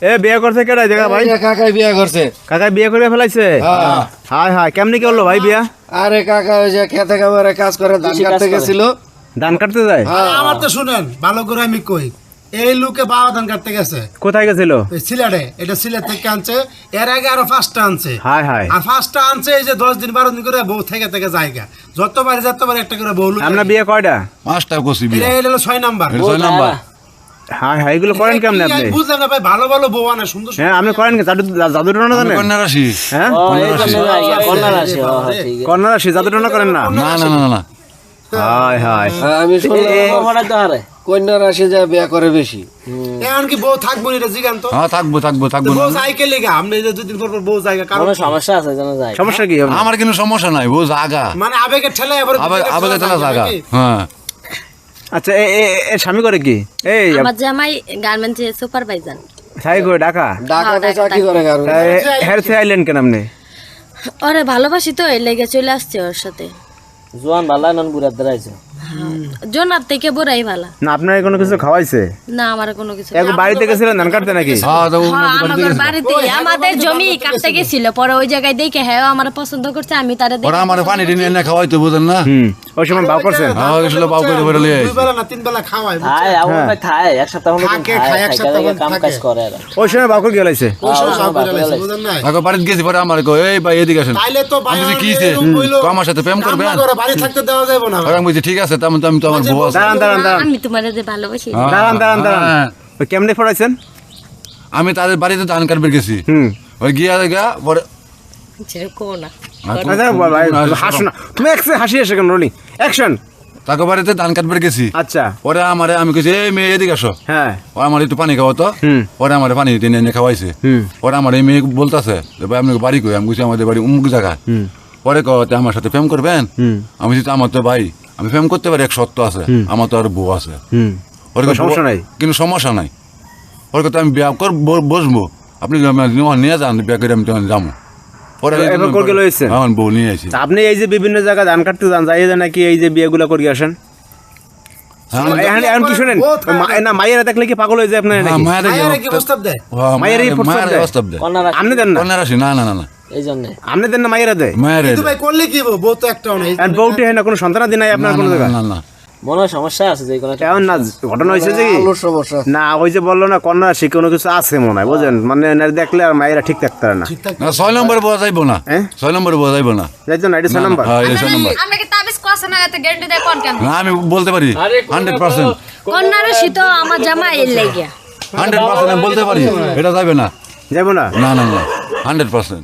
এ বিয়ে করছে কেডা জায়গা ভাই? কাকাই বিয়া করছে। কাকা বিয়ে করে ফেলাইছে? হাই হাই, কেমনি কি হলো ভাই বিয়া? আরে কাকা ওই যে খেতে খামারে কাজ করে, ধান কাটতে গেছিল। ধান কাটতে যায়? আমার তো শুনেন ভালো করে আমি কই, এই লোকে বাবা ধান কাটতে গেছে। কোথায় গেছিল? ওই সিলেটে, এটা সিলেট থেকে আনছে। এর আগে আরো 5টা আনছে। হাই হাই, আর 5টা আনছে এই যে 10 দিন 12 দিন করে বউ থেকে থেকে জায়গা যতবার একটা করে বউ লুকায়। আপনার বিয়ে কয়টা? 5টা করছি বিয়ে। এটা হলো 6 নাম্বার। 6 নাম্বার। হাই হাই, এগুলো করেন কেমনে আপনি? বুঝলেন না ভাই, ভালো ভালো বউ আনে সুন্দর হ্যাঁ, আপনি করেন কি? জাদু টনা জানেন? কন্যা রাশি। হ্যাঁ, কন্যা রাশি জাদু টনা করেন না? না না না না। হাই হাই, আমি শুনলাম কন্যা রাশি যা বিয়া করে বেশি। এখন কি বউ থাকবো না এটা জিগান তো? হ্যাঁ থাকবো থাকবো থাকবো। বউ সাইকেল লেগা আপনি যে 2 দিন পর পর বউ জায়গা কারণ সমস্যা আছে জানা যায়। সমস্যা কি হবে? আমার কোনো সমস্যা নাই, ও জাগা মানে আবেগে ঠেলায় আবার আবেগে তারা জাগা। হ্যাঁ আচ্ছা, এ স্বামী করে কি? এই আমার জামাই গার্মেন্টসে সুপারভাইজার। সাই করে ঢাকা? ঢাকাতে চাকরি করে কারণ। হেলথ আইলেন কেন আপনি? ওরে ভালোবাসি তো এই লেগে চলে আসছে ওর সাথে। জোয়ান ভালো নন বুড়ার দাঁড়াইছে। জোনার থেকে বুড়াই ভালো না, আপনার কোনো কিছু খাওয়াইছে? না, আমার কোনো কিছু এক বাড়িতে গেছিলেন ধান কাটতে নাকি? হ্যাঁ তো আমাদের বাড়িতে আমাদের জমি কাটতে গেছিল, পরে ওই জায়গায় দেখে হ্যাঁ আমার পছন্দ করছে, আমি তারে ওরা আমার পানি টিনি এনে খাওয়াইতো, বুঝেন না? ওই সময় ভাব করছেন? হ্যাঁ গেছিল বাউ করে বেরো লিয়ে দুই বেলা না 3 বেলা খাওয়ায়। খায় আমার ভাই খায় এক সপ্তাহ হলো থাকে, খায় খায়, এক সপ্তাহ হলো কাম থাকে। কাজ করে এরা। ওই সময় ভাব করে গেলাইছে? ওই সময় সব বেলা লাগছে, বুঝেন না? আগে বাড়িতে গেছি, পরে আমার কই এই ভাই এদিকে আসেন। তাইলে তো ভাই আমি কি হইছে? আমার সাথে প্রেম করবেন? আমরা বাড়ি থাকতে দেওয়া যাবে না। ওরা আমি বলছি ঠিক আছে, তেমন তো আমি তো আমার বউ আছে। দাঁড়ান দাঁড়ান দাঁড়ান আমি তোমার যে ভালোবাসি। দাঁড়ান দাঁড়ান দাঁড়ান, হ্যাঁ। ওই কেমনে ফড়াইছেন? আমি তাদের বাড়িতে ধান কাটবে গেছি, ওই গিয়া গা পরে যেরকম না আচ্ছা ভাই, হাসো না তুমি, হাসি এসে কেন রোলিং অ্যাকশন। তাকে বাড়িতে ধান কাটবে গেছি, আচ্ছা, পরে আমারে আমি কইছি এই মেয়ে এদিকে আসো। হ্যাঁ, ও আমার একটু পানি খাওয়াতো, পরে আমার পানি টেনে এনে খাওয়াইছে। পরে আমার এই মেয়ে বলতেছে ভাই আপনাকে বাড়ি কই? আমি কইছি আমাদের বাড়ি অমুক জায়গা। পরে কতে আমার সাথে প্রেম করবেন? আমি বলছি আমার তো ভাই আমি প্রেম করতে পারি, এক সত্য আছে, আমার তো আর বউ আছে। ওর কথা সমস্যা নাই? কিন্তু সমস্যা নাই। ওর কথা আমি বিয়া কর বসবো, আপনি নিয়ে যান, বিয়া করে আমি তখন যাবো। পরে এবার করকে লইছেন? আমার বউ নিয়ে আসি। তা আপনি এই যে বিভিন্ন জায়গায় ধান কাটতে যান, যাই নাকি এই যে বিয়েগুলো করে আসেন? এখন কি শুনেন, না মায়েরা দেখলে কি পাগল হয়ে যায় আপনার নাকি? মায়েরা কি প্রস্তাব দেয়? মায়ের এই প্রস্তাব দেয়। কন্যা রাখি আপনি দেন না? কন্যা রাশি না না না না, এই জন্য আপনি দেন না, মায়েরা দেয়? মায়ের কিন্তু ভাই করলে কি বউ? বউ তো একটাও নেই। আর বউটি হয় না, কোনো সন্তানাদি নাই আপনার কোনো জায়গায়? না না মনে হয় সমস্যা আছে যে কোনো এমন না, ঘটনা হয়েছে যে কি? আলোর সমস্যা। না, ওই যে বললো না কন্যা রাশি কোনো কিছু আছে মনে হয়, বুঝলেন? মানে এনার দেখলে আর মায়েরা ঠিক থাকতে পারে না। না 6 নম্বরে বলা যাইব না, হ্যাঁ? 6 নম্বরে বলা যাইব না। যাই জন্য এটা 6 নাম্বার। হ্যাঁ এই 6 নম্বর। আমরা কি তাবিজ কোয়াছে না এত গ্যারান্টি দেয় কোন কেন? না আমি বলতে পারি 100%, কন্যার শীত আমার জামাই এর লাগিয়া 100% আমি বলতে পারি, এটা যাবে না। যাবো না? না না না 100%।